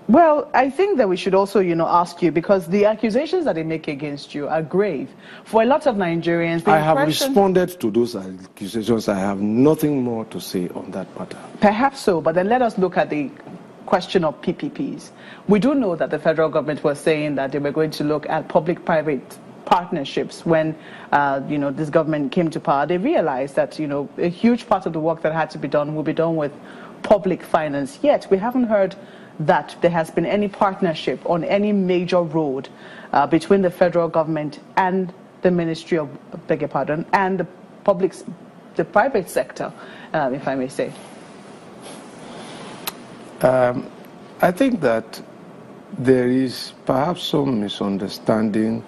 Well, I think that we should also, ask you, because the accusations that they make against you are grave. For a lot of Nigerians, I have responded to those accusations. I have nothing more to say on that matter. Perhaps so, but then let us look at the question of PPPs. We do know that the federal government was saying that they were going to look at public-private partnerships when, this government came to power. They realized that, a huge part of the work that had to be done will be done with public finance. Yet, we haven't heard that there has been any partnership on any major road between the federal government and the Ministry of, and the private sector, if I may say. I think that there is perhaps some misunderstanding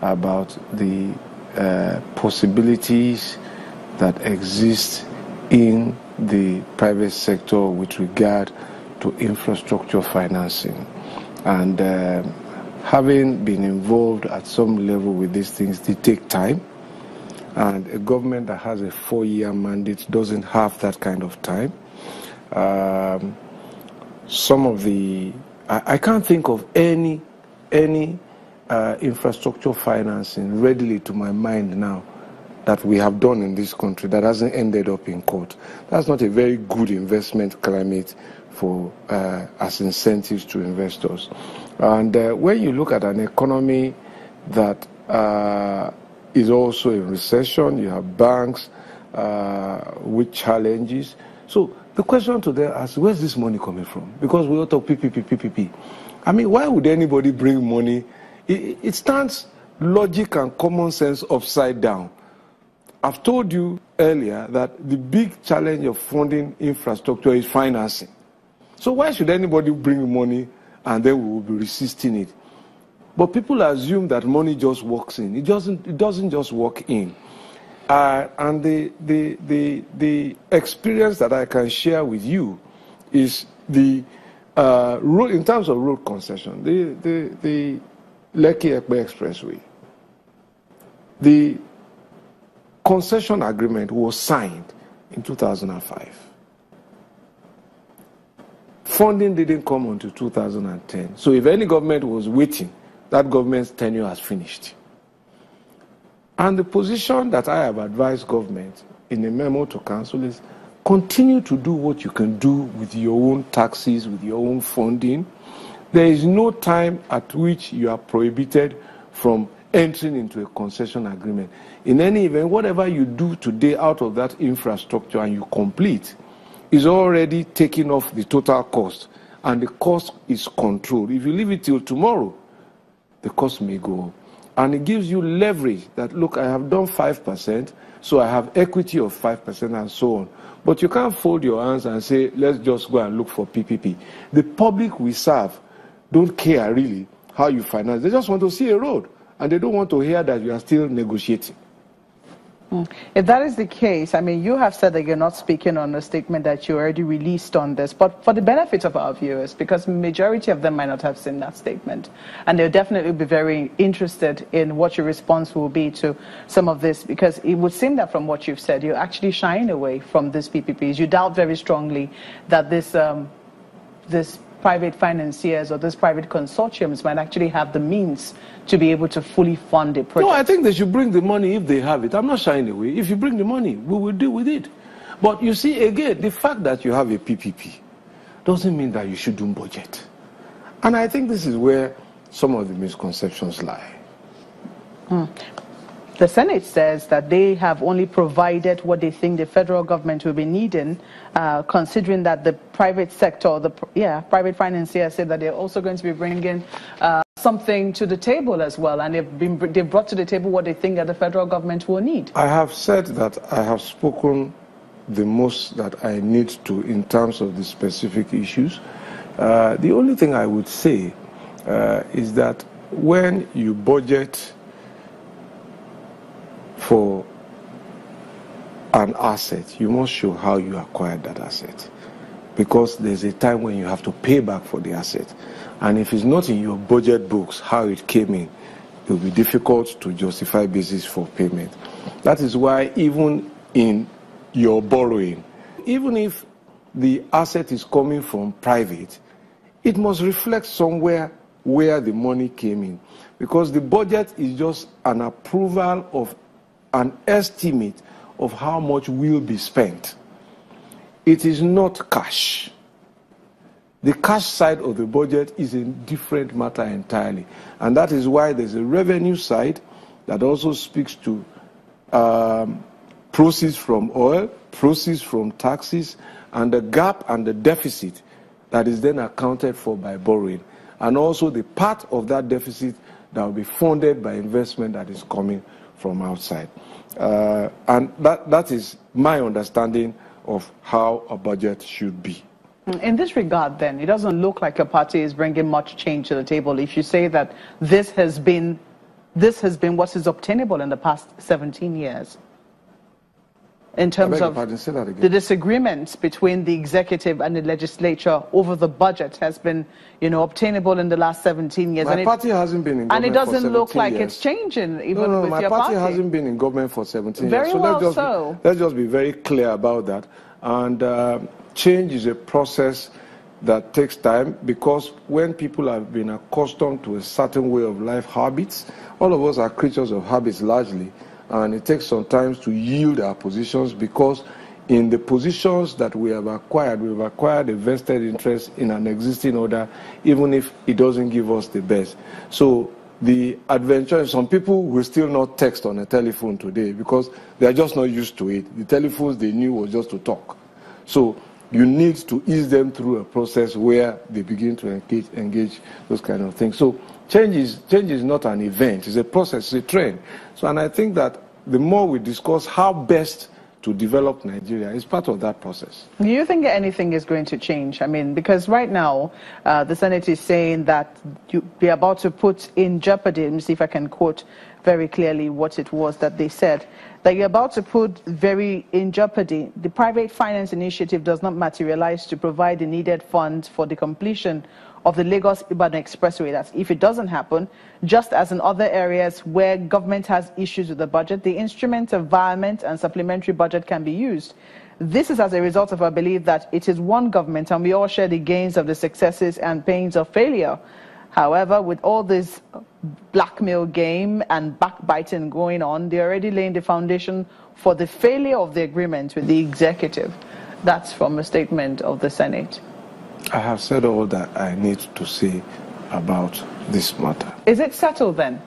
about the possibilities that exist in the private sector with regard to infrastructure financing. And having been involved at some level with these things, they take time. And a government that has a 4-year mandate doesn't have that kind of time. I can't think of any infrastructure financing readily to my mind now that we have done in this country that hasn't ended up in court. That's not a very good investment climate for as incentives to investors. And when you look at an economy that is also in recession, you have banks with challenges. So the question to them is, where's this money coming from? Because we all talk PPP. I mean, why would anybody bring money? It stands logic and common sense upside down. I've told you earlier that the big challenge of funding infrastructure is financing. So why should anybody bring money and then we will be resisting it? But people assume that money just walks in. It doesn't just walk in. And the experience that I can share with you is the road, in terms of road concession, the Lekki-Ekpe Expressway. The concession agreement was signed in 2005. Funding didn't come until 2010. So if any government was waiting, that government's tenure has finished. And the position that I have advised government in a memo to council is continue to do what you can do with your own taxes, with your own funding. There is no time at which you are prohibited from entering into a concession agreement. In any event, whatever you do today out of that infrastructure and you complete is already taking off the total cost, and the cost is controlled. If you leave it till tomorrow, the cost may go up. And it gives you leverage that, look, I have done 5%, so I have equity of 5% and so on. But you can't fold your hands and say, let's just go and look for PPP. The public we serve don't care really how you finance. They just want to see a road, and they don't want to hear that you are still negotiating. If that is the case, I mean, you have said that you're not speaking on a statement that you already released on this, but for the benefit of our viewers, because the majority of them might not have seen that statement, and they'll definitely be very interested in what your response will be to some of this, because it would seem that from what you've said, you're actually shying away from these PPPs. You doubt very strongly that this private financiers or these private consortiums might actually have the means to be able to fully fund a project. No, I think they should bring the money if they have it. I'm not shying away. If you bring the money, we will deal with it. But you see, again, the fact that you have a PPP doesn't mean that you shouldn't budget. And I think this is where some of the misconceptions lie. The Senate says that they have only provided what they think the federal government will be needing, considering that the private sector, private financiers said that they're also going to be bringing something to the table as well, and they've brought to the table what they think that the federal government will need. I have said that I have spoken the most that I need to in terms of the specific issues. The only thing I would say is that when you budget for an asset, you must show how you acquired that asset, because there's a time when you have to pay back for the asset, and if it's not in your budget books how it came in, it will be difficult to justify basis for payment. That is why even in your borrowing, even if the asset is coming from private, it must reflect somewhere where the money came in. Because the budget is just an approval of an estimate of how much will be spent. It is not cash. The cash side of the budget is a different matter entirely. And that is why there's a revenue side that also speaks to proceeds from oil, proceeds from taxes, and the gap and the deficit that is then accounted for by borrowing. And also the part of that deficit that will be funded by investment that is coming from outside. And that is my understanding of how a budget should be. In this regard, then, it doesn't look like your party is bringing much change to the table if you say that this has been what is obtainable in the past 17 years. In terms of the disagreements between the executive and the legislature over the budget has been, obtainable in the last 17 years. My party hasn't been in government for 17 years. And it doesn't look like it's changing even with your party. My party hasn't been in government for 17 years. So let's just be very clear about that. And change is a process that takes time, because when people have been accustomed to a certain way of life habits, all of us are creatures of habits largely, and it takes some time to yield our positions, because in the positions that we have acquired, we've acquired a vested interest in an existing order, even if it doesn't give us the best. So the adventure, some people will still not text on a telephone today because they are just not used to it. The telephones they knew was just to talk. So you need to ease them through a process where they begin to engage those kind of things. So change is not an event, it's a process, it's a trend. So, and I think that the more we discuss how best to develop Nigeria is part of that process. Do you think anything is going to change? I mean, because right now, the Senate is saying that they're about to put in jeopardy, let me see if I can quote very clearly what it was that they said, that you're about to put in jeopardy. The private finance initiative does not materialize to provide the needed funds for the completion of the Lagos-Ibadan Expressway. That's if it doesn't happen, just as in other areas where government has issues with the budget, the instrument of environment and supplementary budget can be used. This is as a result of our belief that it is one government and we all share the gains of the successes and pains of failure. However, with all this blackmail game and backbiting going on, they're already laying the foundation for the failure of the agreement with the executive. That's from a statement of the Senate. I have said all that I need to say about this matter. Is it settled then?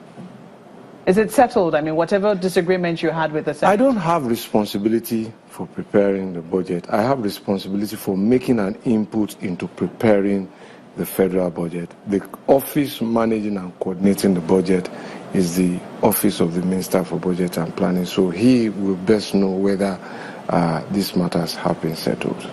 Is it settled? I mean, whatever disagreement you had with the Senate. I don't have responsibility for preparing the budget. I have responsibility for making an input into preparing the federal budget. The office managing and coordinating the budget is the Office of the Minister for Budget and Planning. So he will best know whether these matters have been settled.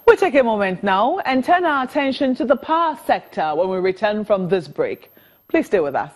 We'll take a moment now and turn our attention to the power sector when we return from this break. Please stay with us.